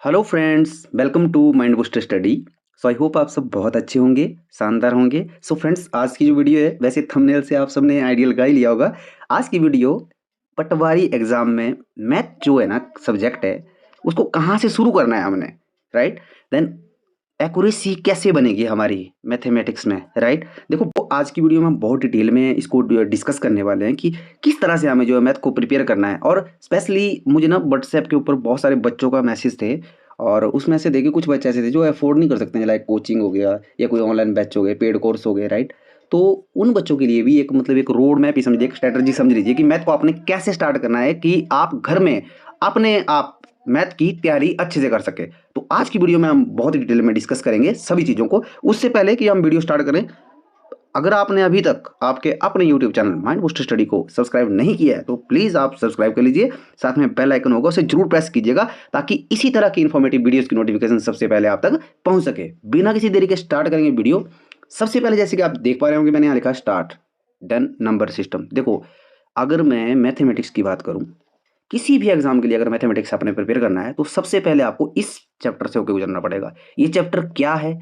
Hello friends, welcome to Mind Booster Study. So I hope आप सब बहुत अच्छे होंगे, शानदार होंगे। सो फ्रेंड्स, आज की जो वीडियो है, वैसे थंबनेल से आप सबने आइडिया लगा ही लिया होगा। आज की वीडियो पटवारी एग्जाम में मैथ जो है ना सब्जेक्ट है, उसको कहाँ से शुरू करना है हमने, राइट। देन एक्यूरेसी कैसे बनेगी हमारी मैथमेटिक्स में, राइट। देखो, आज की वीडियो में हम बहुत डिटेल में इसको डिस्कस करने वाले हैं कि किस तरह से हमें जो है मैथ को प्रिपेयर करना है। और स्पेशली मुझे ना व्हाट्सएप के ऊपर बहुत सारे बच्चों का मैसेज थे, और उसमें से देखिए कुछ बच्चे ऐसे थे जो अफोर्ड नहीं कर सकते हैं, लाइक कोचिंग हो गया या कोई ऑनलाइन बैच हो गए, पेड कोर्स हो गए, राइट। तो उन बच्चों के लिए भी एक मतलब एक रोड मैप ही समझिए, एक स्ट्रेटजी समझ लीजिए कि मैथ को आपने कैसे स्टार्ट करना है कि आप घर में अपने आप मैथ की तैयारी अच्छे से कर सके। तो आज की वीडियो में हम बहुत ही डिटेल में डिस्कस करेंगे सभी चीज़ों को। उससे पहले कि हम वीडियो स्टार्ट करें, अगर आपने अभी तक आपके अपने YouTube channel mind Booster study को सब्सक्राइब नहीं किया है तो प्लीज़ आप सब्सक्राइब कर लीजिए। साथ में बेल आइकन होगा, उसे जरूर प्रेस कीजिएगा ताकि इसी तरह की इन्फॉर्मेटिव वीडियोस की नोटिफिकेशन सबसे पहले आप तक पहुंच सके। बिना किसी देरी के स्टार्ट करेंगे वीडियो। सबसे पहले जैसे कि आप देख पा रहे होंगे, मैंने यहाँ लिखा स्टार्ट डन नंबर सिस्टम। देखो, अगर मैं मैथमेटिक्स की बात करूँ, किसी भी एग्जाम के लिए अगर मैथमेटिक्स आपने प्रिपेयर करना है तो सबसे पहले आपको इस चैप्टर से होकर गुजरना पड़ेगा। ये चैप्टर क्या है?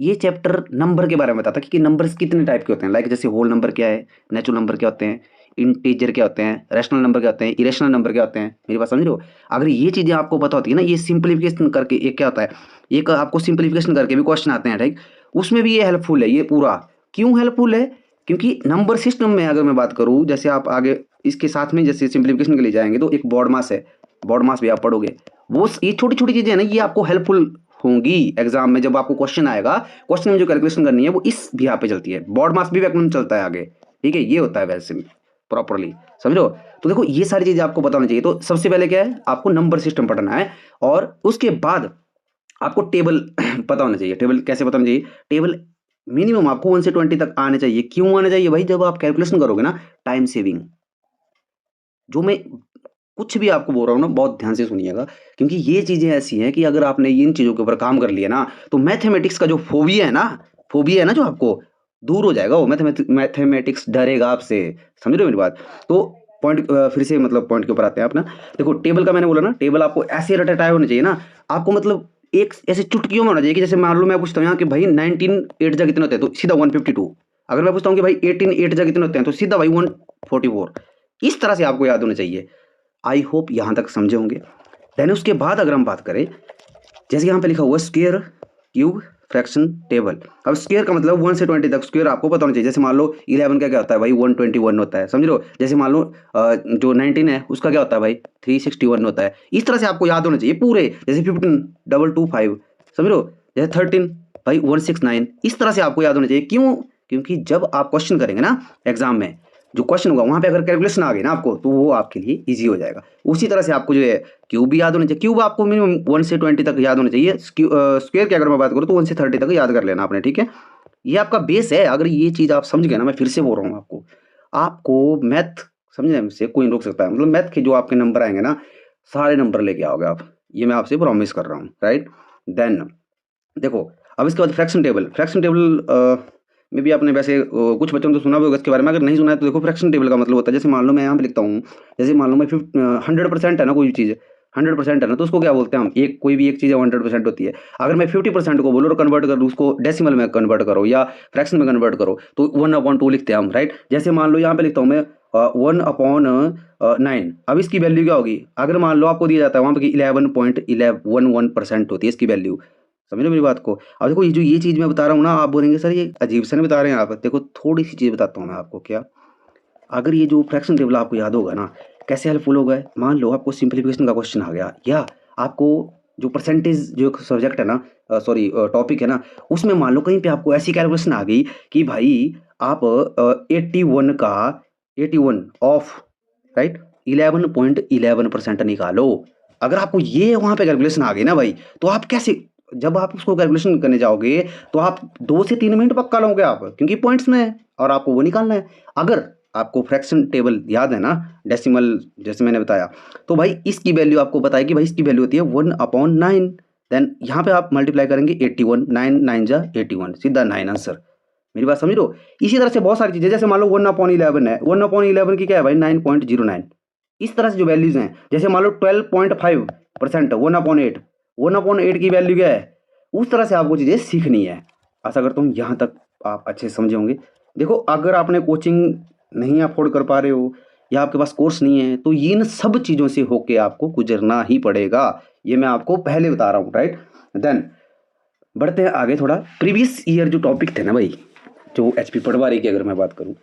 ये चैप्टर नंबर के बारे में बताता है कि नंबर्स कितने टाइप के होते हैं, लाइक जैसे होल नंबर क्या है, नेचुरल नंबर क्या होते हैं, इंटीजर क्या होते हैं, रैशनल नंबर क्या होते हैं, इरेशनल नंबर क्या होते हैं। मेरी बात समझ रहे हो? अगर ये चीज़ें आपको पता होती है ना, ये सिंप्लीफिकेशन करके एक क्या होता है, एक आपको सिंप्लीफिकेशन करके भी क्वेश्चन आते हैं, ठीक। उसमें भी ये हेल्पफुल है। ये पूरा क्यों हेल्पफुल है? क्योंकि नंबर सिस्टम में अगर मैं बात करूँ, जैसे आप आगे इसके साथ में जैसे सिंप्लीफिकेशन के लिए जाएंगे तो एक बॉड मास है, बॉड मास भी आप पढ़ोगे। वो ये छोटी छोटी चीज़ें हैं ना, ये आपको हेल्पफुल होंगी एग्जाम में। जब आपको क्वेश्चन आएगा, क्वेश्चन में जो कैलकुलेशन करनी है वो इस बिहाफ पे चलती है। बॉड मास भी वैक्यूम चलता है आगे, ठीक है। ये होता है वैसे प्रॉपरली, समझो। तो देखो, ये सारी चीजें आपको पता होनी चाहिए। तो सबसे पहले क्या है, आपको नंबर सिस्टम पढ़ना है, और उसके बाद आपको टेबल पता होना चाहिए। टेबल कैसे पता होना चाहिए? टेबल मिनिमम आपको 1 से 20 तक आने चाहिए। क्यों आने चाहिए भाई? जब आप कैलकुलेशन करोगे ना, टाइम सेविंग। जो मैं कुछ भी आपको बोल रहा हूँ ना, बहुत ध्यान से सुनिएगा, क्योंकि ये चीज़ें ऐसी हैं कि अगर आपने इन चीज़ों के ऊपर काम कर लिया ना, तो मैथमेटिक्स का जो फोबिया है ना जो आपको दूर हो जाएगा। वो मैथमेटिक्स डरेगा आपसे। समझ रहे हो मेरी बात? तो पॉइंट फिर से मतलब पॉइंट के ऊपर आते हैं अपना। देखो, टेबल का मैंने बोला ना, टेबल आपको ऐसे रटाए होने चाहिए ना, आपको मतलब एक ऐसे चुटकियों में होना चाहिए कि जैसे मान लो मैं पूछता हूँ यहाँ कि भाई 19 8 जा कितने होते हैं, तो सीधा 152। अगर मैं पूछता हूँ कि भाई 18 8 जा कितने होते हैं, तो सीधा भाई 144। इस तरह से आपको याद होना चाहिए। आई होप यहाँ तक समझे होंगे। देन उसके बाद अगर हम बात करें, जैसे यहाँ पे लिखा हुआ स्क्वायर, क्यूब, फ्रैक्शन, टेबल। अब स्क्वायर का मतलब 1 से 20 तक स्क्वायर आपको पता होना चाहिए। जैसे मान लो 11 का क्या होता है भाई, 121 होता है, समझ लो। जैसे मान लो जो 19 है उसका क्या होता है भाई, 361 होता है। इस तरह से आपको याद होना चाहिए पूरे। जैसे 15 225, समझ लो। जैसे 13 भाई 169। इस तरह से आपको याद होना चाहिए। क्यों? क्योंकि जब आप क्वेश्चन करेंगे ना एग्जाम में, जो क्वेश्चन होगा वहां पे अगर कैलकुलेशन आ गई ना आपको, तो वो आपके लिए इजी हो जाएगा। उसी तरह से आपको जो है क्यूब भी याद होना चाहिए। क्यूब आपको मिनिमम 1 से 20 तक याद होना चाहिए। स्क्वायर की अगर मैं बात करूँ तो 1 से 30 तक याद कर लेना आपने, ठीक है। ये आपका बेस है। अगर ये चीज़ आप समझ गए ना, मैं फिर से बोल रहा हूँ आपको, आपको मैथ समझने से कोई नहीं रोक सकता है। मतलब मैथ के जो आपके नंबर आएंगे ना, सारे नंबर लेके आओगे आप, ये मैं आपसे प्रॉमिस कर रहा हूँ, राइट। देन देखो, अब इसके बाद फ्रैक्शन टेबल में भी आपने वैसे कुछ बच्चों ने तो सुना भी होगा इसके बारे में। अगर नहीं सुना है तो देखो, फ्रैक्शन टेबल का मतलब होता है, जैसे मान लो मैं यहाँ पे लिखता हूँ, जैसे मान लो मैं 100% है ना कोई चीज़, 100% है ना, तो उसको क्या बोलते हैं हम, एक कोई भी एक चीज़ 100% होती है। अगर मैं 50% को बोलो और कन्वर्ट करूँ, उसको डेसिमल में कन्वर्ट करो या फ्रैक्शन में कन्वर्ट करो, तो 1/2 लिखते हैं हम, राइट। जैसे मान लो यहाँ पे लिखता हूँ मैं 1/9। अब इसकी वैल्यू क्या होगी? अगर मान लो आपको दिया जाता है वहाँ पे 11.11% होती है इसकी वैल्यू। समझ रहे हो मेरी बात को? अब देखो, ये चीज़ मैं बता रहा हूँ ना, आप बोलेंगे सर ये अजीब सा नहीं बता रहे हैं आप। देखो, थोड़ी सी चीज़ बताता हूँ मैं आपको। क्या? अगर ये जो फ्रैक्शन टेबल आपको याद होगा ना, कैसे हेल्पफुल होगा? मान लो आपको सिंप्लीफिकेशन का क्वेश्चन आ गया, या आपको जो परसेंटेज जो सब्जेक्ट है ना, सॉरी टॉपिक है ना, उसमें मान लो कहीं पे आपको ऐसी कैलकुलेशन आ गई कि भाई आप 81 का 81 ऑफ, राइट, 11.11% निकालो। अगर आपको ये वहाँ पे कैलकुलेशन आ गई ना भाई, तो आप कैसे, जब आप उसको कैलकुलेशन करने जाओगे तो आप 2 से 3 मिनट पक्का लोगे आप, क्योंकि पॉइंट्स में है और आपको वो निकालना है। अगर आपको फ्रैक्शन टेबल याद है ना, डेसिमल जैसे मैंने बताया, तो भाई इसकी वैल्यू आपको पता है कि भाई इसकी वैल्यू होती है 1/9। देन यहाँ पे आप मल्टीप्लाई करेंगे 81, 9 9 जा 81, सीधा 9 आंसर। मेरी बात समझ लो। इसी तरह से बहुत सारी चीज़ें, जैसे मान लो 1/11 है, 1/11 की क्या है भाई, 9.09। इस तरह से जो वैल्यूज हैं, जैसे मान लो 12.5%, 1/8, 1/8 की वैल्यू क्या है, उस तरह से आपको चीज़ें सीखनी है। आशा करता हूँ यहाँ तक आप अच्छे से समझे होंगे। देखो अगर आपने कोचिंग नहीं अफोर्ड कर पा रहे हो या आपके पास कोर्स नहीं है, तो इन सब चीज़ों से होके आपको गुजरना ही पड़ेगा। ये मैं आपको पहले बता रहा हूँ, राइट। देन बढ़ते हैं आगे थोड़ा। प्रीवियस ईयर जो टॉपिक थे ना भाई, जो एचपी पटवारी की अगर मैं बात करूँ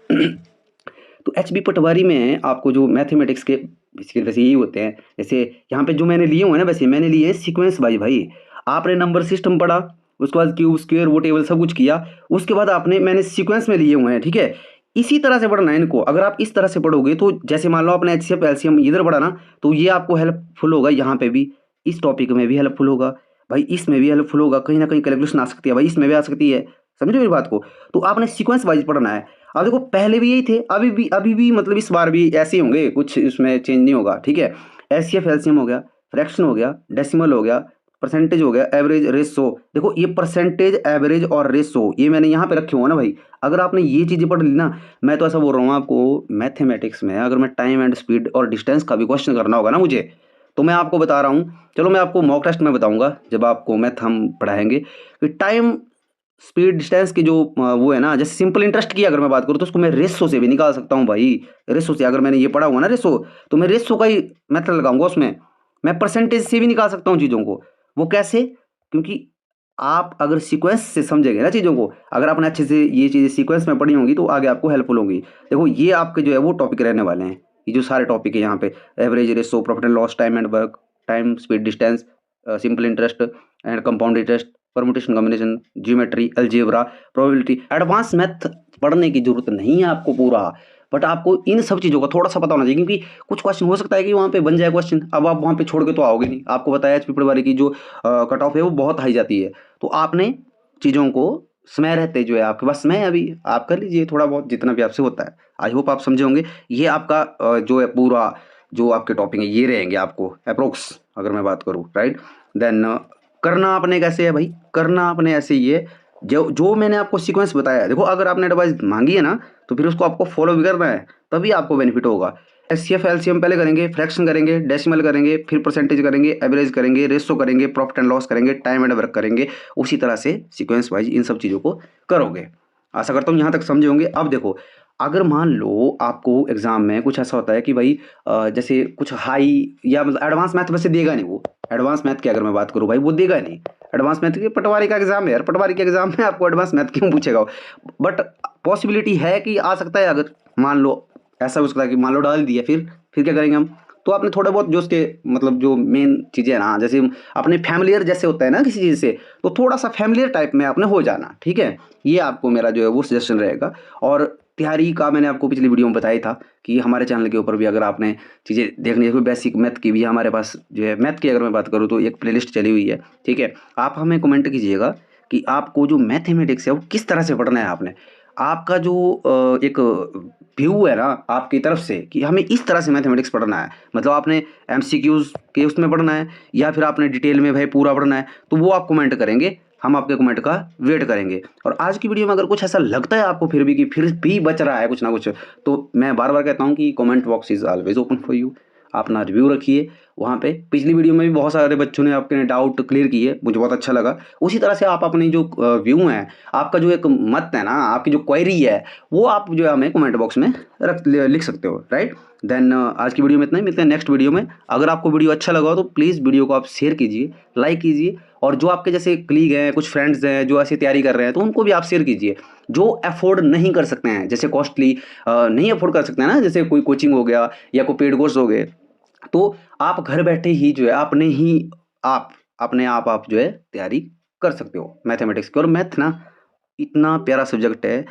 तो एचपी पटवारी में आपको जो मैथमेटिक्स के बेसिकली वैसे यही होते हैं। जैसे यहाँ पे जो मैंने लिए हुए हैं ना, वैसे मैंने लिए हैं सीक्वेंस वाइज भाई। आपने नंबर सिस्टम पढ़ा, उसके बाद क्यूब स्क्वायर वो टेबल सब कुछ किया, उसके बाद आपने मैंने सीक्वेंस में लिए हुए हैं, ठीक है। इसी तरह से पढ़ना है इनको। अगर आप इस तरह से पढ़ोगे तो जैसे मान लो आपने एचसीएफ एलसीएम इधर पढ़ा ना, तो ये आपको हेल्पफुल होगा यहाँ पे भी, इस टॉपिक में भी हेल्पफुल होगा भाई, इसमें भी हेल्पफुल होगा। कहीं ना कहीं कैलकुलेशन आ सकती है भाई, इसमें भी आ सकती है। समझे मेरी बात को। तो आपने सीक्वेंस वाइज पढ़ना है। अब देखो पहले भी यही थे, अभी भी मतलब इस बार भी ऐसे ही होंगे, कुछ इसमें चेंज नहीं होगा, ठीक है। एचसीएफ एलसीएम हो गया, फ्रैक्शन हो गया, डेसिमल हो गया, परसेंटेज हो गया, एवरेज, रेशो। देखो ये परसेंटेज, एवरेज और रेशो ये मैंने यहाँ पे रखे हुए ना भाई। अगर आपने ये चीज़ें पढ़ ली ना, मैं तो ऐसा बोल रहा हूँ आपको, मैथमेटिक्स में अगर मैं टाइम एंड स्पीड और डिस्टेंस का भी क्वेश्चन करना होगा ना मुझे, तो मैं आपको बता रहा हूँ। चलो मैं आपको मॉक टेस्ट में बताऊंगा जब आपको मैथ हम पढ़ाएंगे कि टाइम स्पीड डिस्टेंस की जो वो है ना, जैसे सिंपल इंटरेस्ट की अगर मैं बात करूँ तो उसको मैं रेशो से भी निकाल सकता हूँ भाई। रेशो से अगर मैंने ये पढ़ा हुआ ना रेशो, तो मैं रेशो का ही मेथड लगाऊंगा उसमें। मैं परसेंटेज से भी निकाल सकता हूँ चीज़ों को। वो कैसे? क्योंकि आप अगर सीक्वेंस से समझेंगे ना चीज़ों को, अगर आपने अच्छे से ये चीज़ें सीक्वेंस में पढ़ी होंगी तो आगे आपको हेल्पफुल होंगी। देखो ये आपके जो है वो टॉपिक रहने वाले हैं, ये जो सारे टॉपिक है यहाँ पे, average, ratio, profit and loss, time and work, time speed distance, simple interest and compound interest, permutation combination, geometry, algebra, probability. Advance math पढ़ने की जरूरत नहीं है आपको पूरा, बट आपको इन सब चीज़ों का थोड़ा सा पता होना चाहिए, क्योंकि कुछ क्वेश्चन हो सकता है कि वहाँ पे बन जाए क्वेश्चन, अब आप वहाँ पे छोड़ के तो आओगे नहीं। आपको बताया एचपी पटवारी की जो कट ऑफ है वो बहुत हाई जाती है, तो आपने चीज़ों को समय रहते जो है आपके पास समय है अभी, आप कर लीजिए थोड़ा बहुत जितना भी आपसे होता है। आई होप आप समझे होंगे। ये आपका जो है पूरा जो आपके टॉपिक है ये रहेंगे आपको अप्रोक्स, अगर मैं बात करूँ, राइट। देन करना आपने कैसे है भाई, करना आपने ऐसे ही है जो जो मैंने आपको सीक्वेंस बताया है। देखो अगर आपने एडवाइस मांगी है ना, तो फिर उसको आपको फॉलो भी करना है, तभी आपको बेनिफिट होगा। एचसीएफ एलसीएम पहले करेंगे, फ्रैक्शन करेंगे, डेसिमल करेंगे, फिर परसेंटेज करेंगे, एवरेज करेंगे, रेशो करेंगे, प्रॉफिट एंड लॉस करेंगे, टाइम एंड वर्क करेंगे। उसी तरह से सीक्वेंस वाइज इन सब चीज़ों को करोगे। आशा करता हूँ यहाँ तक समझे होंगे। अब देखो अगर मान लो आपको एग्जाम में कुछ ऐसा होता है कि भाई जैसे कुछ हाई या मतलब एडवांस मैथ वैसे देगा नहीं वो, एडवांस मैथ की अगर मैं बात करूँ भाई वो देगा नहीं। एडवांस मैथ की पटवारी का एग्जाम है यार, पटवारी के एग्जाम में आपको एडवांस मैथ क्यों पूछेगा? बट पॉसिबिलिटी है कि आ सकता है। अगर मान लो ऐसा हो सकता है कि मान लो डाल दिया, फिर क्या करेंगे हम? तो आपने थोड़ा बहुत जो उसके मतलब जो मेन चीज़ें हैं ना, जैसे अपने फैमिलियर जैसे होता है ना किसी चीज़ से, तो थोड़ा सा फैमिलियर टाइप में आपने हो जाना, ठीक है। ये आपको मेरा जो है वो सजेशन रहेगा। और तैयारी का मैंने आपको पिछली वीडियो में बताया था कि हमारे चैनल के ऊपर भी अगर आपने चीज़ें देखनी है, कोई बेसिक मैथ की भी हमारे पास जो है, मैथ की अगर मैं बात करूँ तो एक प्लेलिस्ट चली हुई है, ठीक है। आप हमें कमेंट कीजिएगा कि आपको जो मैथमेटिक्स है वो किस तरह से पढ़ना है। आपने आपका जो एक व्यू है ना आपकी तरफ से कि हमें इस तरह से मैथमेटिक्स पढ़ना है, मतलब आपने एमसीक्यूज के उसमें पढ़ना है या फिर आपने डिटेल में भाई पूरा पढ़ना है, तो वो आप कमेंट करेंगे, हम आपके कमेंट का वेट करेंगे। और आज की वीडियो में अगर कुछ ऐसा लगता है आपको फिर भी कि फिर भी बच रहा है कुछ ना कुछ, तो मैं बार बार कहता हूँ कि comment box is always open for you. अपना रिव्यू रखिए वहाँ पे। पिछली वीडियो में भी बहुत सारे बच्चों ने आपके डाउट क्लियर किए, मुझे बहुत अच्छा लगा। उसी तरह से आप अपनी जो व्यू है, आपका जो एक मत है ना, आपकी जो क्वेरी है, वो आप जो है हमें कमेंट बॉक्स में लिख सकते हो, राइट। देन आज की वीडियो में इतना ही, मिलते हैं नेक्स्ट वीडियो में। अगर आपको वीडियो अच्छा लगा हो तो प्लीज़ वीडियो को आप शेयर कीजिए, लाइक कीजिए, और जो आपके जैसे कलीग हैं, कुछ फ्रेंड्स हैं जो ऐसी तैयारी कर रहे हैं, तो उनको भी आप शेयर कीजिए। जो अफोर्ड नहीं कर सकते हैं, जैसे कॉस्टली नहीं अफोर्ड कर सकते हैं ना, जैसे कोई कोचिंग हो गया या कोई पेड कोर्स हो गए, तो आप घर बैठे ही जो है आप अपने आप जो है तैयारी कर सकते हो मैथमेटिक्स की। और मैथ ना इतना प्यारा सब्जेक्ट है।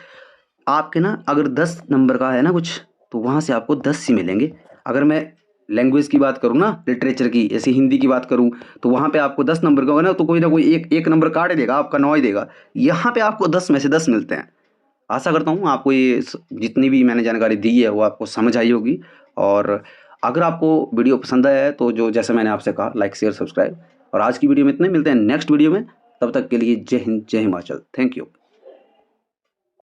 आपके ना अगर 10 नंबर का है ना कुछ, तो वहाँ से आपको 10 ही मिलेंगे। अगर मैं लैंग्वेज की बात करूँ ना, लिटरेचर की, जैसे हिंदी की बात करूँ, तो वहाँ पे आपको 10 नंबर का होगा ना, तो कोई ना कोई एक नंबर काट ही देगा, आपका 9 ही देगा। यहाँ पे आपको 10 में से 10 मिलते हैं। आशा करता हूँ आपको ये जितनी भी मैंने जानकारी दी है वो आपको समझ आई होगी। और अगर आपको वीडियो पसंद आया है तो जो जैसे मैंने आपसे कहा, लाइक शेयर सब्सक्राइब। और आज की वीडियो में इतने, मिलते हैं नेक्स्ट वीडियो में। तब तक के लिए जय हिंद, जय हिमाचल। Thank you.